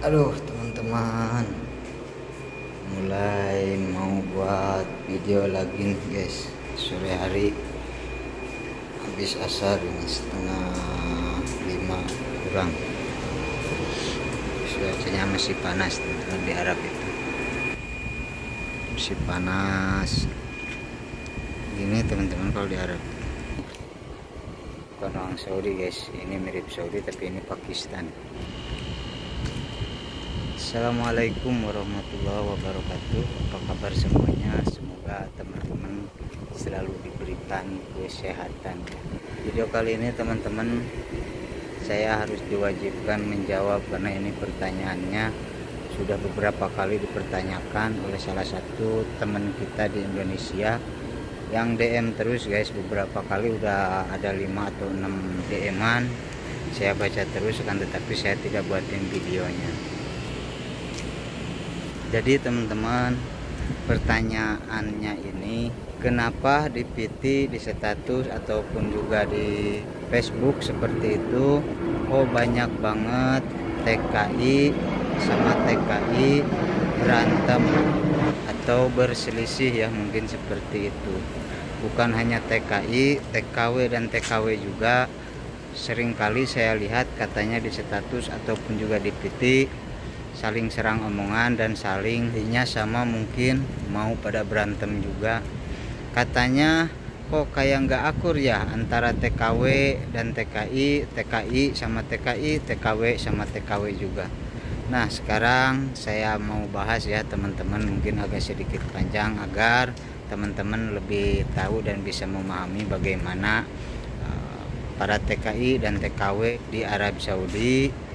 Aduh teman-teman, mulai mau buat video lagi nih guys. Sore hari habis asar ini setengah 5 kurang. Cuacanya masih panas teman-teman, di Arab itu masih panas gini teman-teman. Kalau di Arab bukan orang Saudi guys, ini mirip Saudi tapi ini Pakistan. Assalamualaikum warahmatullahi wabarakatuh. Apa kabar semuanya? Semoga teman-teman selalu diberikan kesehatan. Video kali ini teman-teman, saya harus diwajibkan menjawab karena ini pertanyaannya sudah beberapa kali dipertanyakan oleh salah satu teman kita di Indonesia yang DM terus guys. Beberapa kali udah ada 5 atau 6 DM-an. Saya baca terus kan, tetapi saya tidak buatin videonya. Jadi teman-teman, pertanyaannya ini, kenapa di PT, di status ataupun juga di Facebook seperti itu, oh banyak banget TKI sama TKI berantem atau berselisih ya, mungkin seperti itu. Bukan hanya TKI, TKW dan TKW juga seringkali saya lihat katanya di status ataupun juga di PT saling serang omongan dan saling sama, mungkin mau pada berantem juga. Katanya kok kayak nggak akur ya antara TKW dan TKI, TKI sama TKI, TKW sama TKW juga. Nah sekarang saya mau bahas ya teman-teman, mungkin agak sedikit panjang agar teman-teman lebih tahu dan bisa memahami bagaimana para TKI dan TKW di Arab Saudi,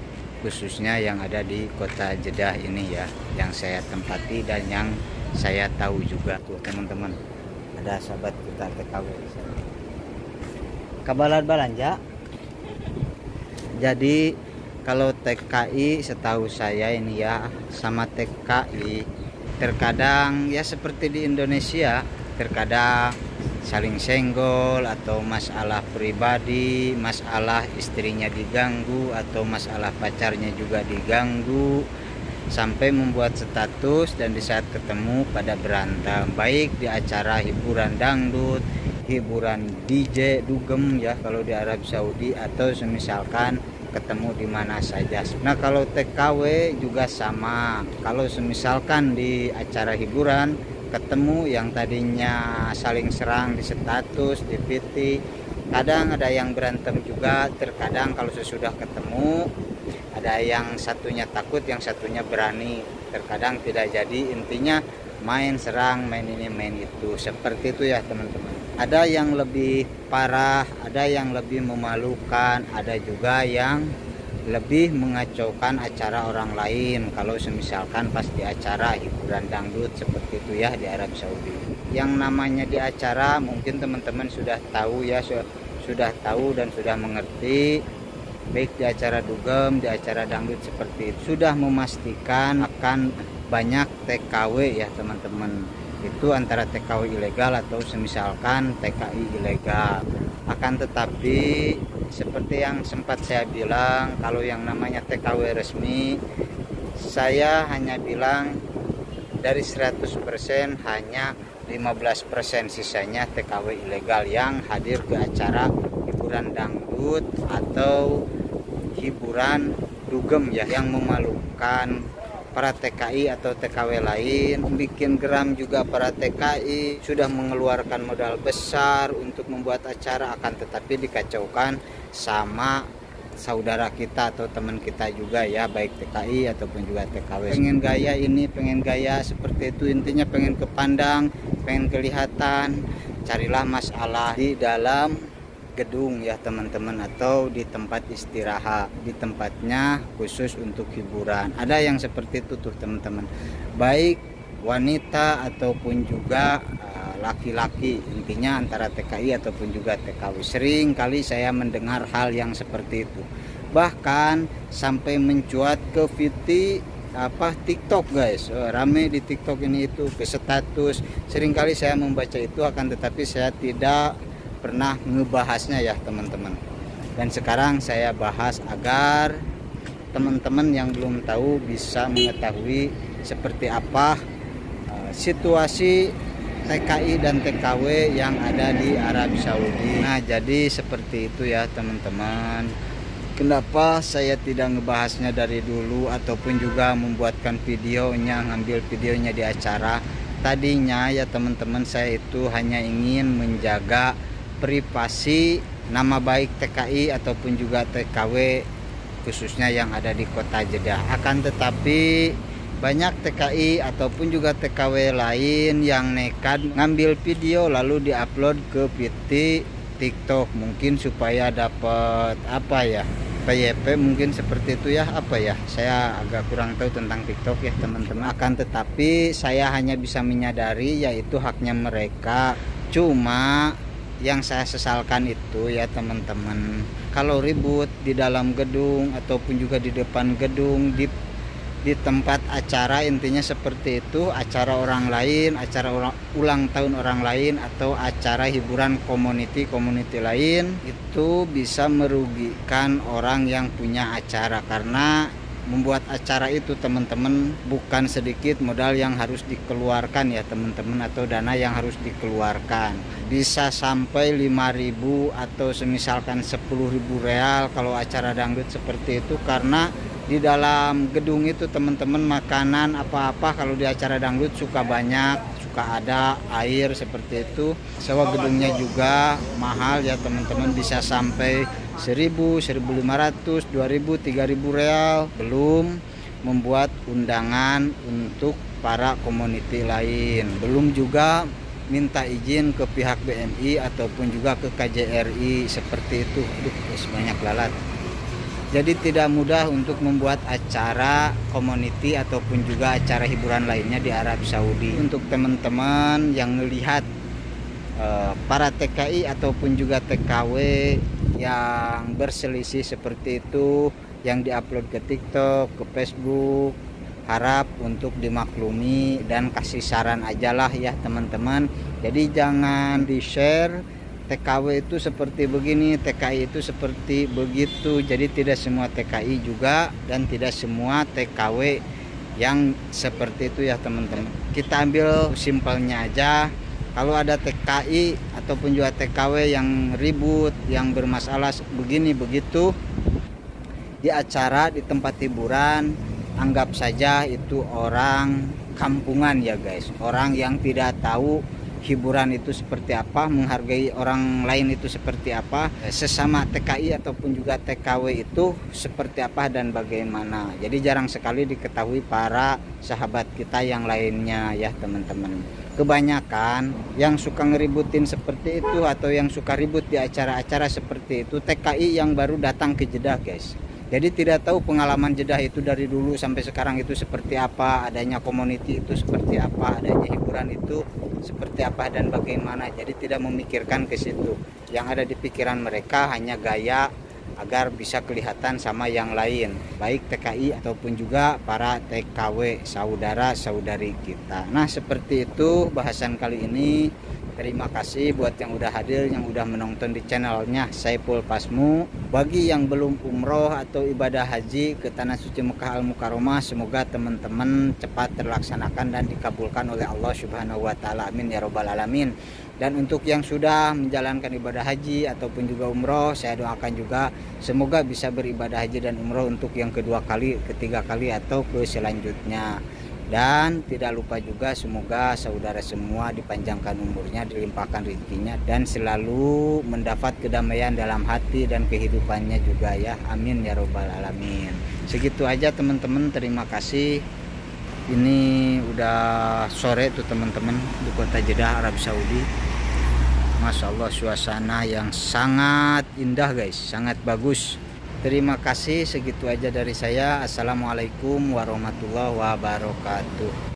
khususnya yang ada di kota Jeddah ini ya, yang saya tempati dan yang saya tahu juga. Tuh teman-teman, ada sahabat kita TKW di sana. Kabalat balanja. Jadi kalau TKI setahu saya ini ya sama TKI terkadang ya seperti di Indonesia, terkadang saling senggol atau masalah pribadi, masalah istrinya diganggu atau masalah pacarnya juga diganggu, sampai membuat status dan di saat ketemu pada berantem, baik di acara hiburan dangdut, hiburan DJ dugem ya kalau di Arab Saudi, atau semisalkan ketemu di mana saja. Nah kalau TKW juga sama, kalau semisalkan di acara hiburan ketemu yang tadinya saling serang di status, di PT, kadang ada yang berantem juga. Terkadang kalau sesudah ketemu ada yang satunya takut, yang satunya berani, terkadang tidak jadi. Intinya main serang, main ini main itu, seperti itu ya teman-teman. Ada yang lebih parah, ada yang lebih memalukan, ada juga yang lebih mengacaukan acara orang lain kalau semisalkan pas di acara hiburan dangdut seperti itu ya di Arab Saudi. Yang namanya di acara mungkin teman-teman sudah tahu ya, sudah tahu dan sudah mengerti, baik di acara dugem, di acara dangdut seperti itu, sudah memastikan akan banyak TKW ya teman-teman. Itu antara TKW ilegal atau semisalkan TKI ilegal. Akan tetapi seperti yang sempat saya bilang, kalau yang namanya TKW resmi, saya hanya bilang dari 100% hanya 15% sisanya TKW ilegal yang hadir ke acara hiburan dangdut atau hiburan dugem ya, yang memalukan para TKI atau TKW lain, bikin geram juga para TKI, sudah mengeluarkan modal besar untuk membuat acara, akan tetapi dikacaukan sama saudara kita atau teman kita juga ya, baik TKI ataupun juga TKW. Pengen gaya ini, pengen gaya seperti itu, intinya pengen kepandang, pengen kelihatan, carilah masalah di dalam gedung ya teman-teman, atau di tempat istirahat, di tempatnya khusus untuk hiburan. Ada yang seperti itu tuh teman-teman, baik wanita ataupun juga laki-laki, intinya antara TKI ataupun juga TKW. Sering kali saya mendengar hal yang seperti itu, bahkan sampai mencuat ke VT TikTok guys. Rame di TikTok ini itu, ke status. Seringkali saya membaca itu, akan tetapi saya tidak pernah ngebahasnya ya teman-teman. Dan sekarang saya bahas agar teman-teman yang belum tahu bisa mengetahui seperti apa situasi TKI dan TKW yang ada di Arab Saudi. Nah, jadi seperti itu ya teman-teman. Kenapa saya tidak ngebahasnya dari dulu ataupun juga membuatkan videonya, ngambil videonya di acara. Tadinya ya teman-teman, saya itu hanya ingin menjaga privasi nama baik TKI ataupun juga TKW khususnya yang ada di kota Jeddah. Akan tetapi banyak TKI ataupun juga TKW lain yang nekat ngambil video lalu diupload ke TikTok, mungkin supaya dapat apa ya, PYP mungkin seperti itu ya, apa ya, saya agak kurang tahu tentang TikTok ya teman-teman. Akan tetapi saya hanya bisa menyadari yaitu haknya mereka. Cuma yang saya sesalkan itu ya teman-teman, kalau ribut di dalam gedung ataupun juga di depan gedung, di tempat acara, intinya seperti itu, acara orang lain, acara ulang tahun orang lain, atau acara hiburan community lain, itu bisa merugikan orang yang punya acara. Karena membuat acara itu teman-teman bukan sedikit modal yang harus dikeluarkan ya teman-teman, atau dana yang harus dikeluarkan, bisa sampai 5.000 atau semisalkan 10.000 real kalau acara dangdut seperti itu. Karena di dalam gedung itu teman-teman, makanan apa-apa kalau di acara dangdut suka banyak, suka ada air seperti itu. Sewa gedungnya juga mahal ya teman-teman, bisa sampai 1.000, 1.500, 2.000, 3.000 real. Belum membuat undangan untuk para community lain, belum juga minta izin ke pihak BNI ataupun juga ke KJRI seperti itu. Aduh, banyak lalat. Jadi tidak mudah untuk membuat acara community ataupun juga acara hiburan lainnya di Arab Saudi. Untuk teman-teman yang melihat para TKI ataupun juga TKW yang berselisih seperti itu, yang diupload ke TikTok, ke Facebook, harap untuk dimaklumi dan kasih saran aja lah ya teman-teman. Jadi jangan di-share TKW itu seperti begini, TKI itu seperti begitu. Jadi tidak semua TKI juga dan tidak semua TKW yang seperti itu ya teman-teman. Kita ambil simpelnya aja. Kalau ada TKI ataupun juga TKW yang ribut, yang bermasalah begini begitu di acara, di tempat hiburan, anggap saja itu orang kampungan ya guys, orang yang tidak tahu hiburan itu seperti apa, menghargai orang lain itu seperti apa, sesama TKI ataupun juga TKW itu seperti apa dan bagaimana. Jadi jarang sekali diketahui para sahabat kita yang lainnya ya teman-teman. Kebanyakan yang suka ngeributin seperti itu atau yang suka ribut di acara-acara seperti itu TKI yang baru datang ke Jeddah guys. Jadi tidak tahu pengalaman Jeddah itu dari dulu sampai sekarang itu seperti apa, adanya community itu seperti apa, adanya hiburan itu seperti apa dan bagaimana. Jadi tidak memikirkan ke situ. Yang ada di pikiran mereka hanya gaya agar bisa kelihatan sama yang lain, baik TKI ataupun juga para TKW, saudara-saudari kita. Nah, seperti itu bahasan kali ini. Terima kasih buat yang udah hadir, yang udah menonton di channelnya Saiful Pasmu. Bagi yang belum umroh atau ibadah haji ke Tanah Suci Mekah Al-Mukarramah, semoga teman-teman cepat terlaksanakan dan dikabulkan oleh Allah Subhanahu wa taala. Amin ya robbal alamin. Dan untuk yang sudah menjalankan ibadah haji ataupun juga umroh, saya doakan juga semoga bisa beribadah haji dan umroh untuk yang kedua kali, ketiga kali atau ke selanjutnya. Dan tidak lupa juga semoga saudara semua dipanjangkan umurnya, dilimpahkan rezekinya, dan selalu mendapat kedamaian dalam hati dan kehidupannya juga ya. Amin ya robbal alamin. Segitu aja teman-teman, terima kasih. Ini udah sore tuh teman-teman di kota Jeddah Arab Saudi. Masya Allah, suasana yang sangat indah guys, sangat bagus. Terima kasih, segitu aja dari saya. Assalamualaikum warahmatullahi wabarakatuh.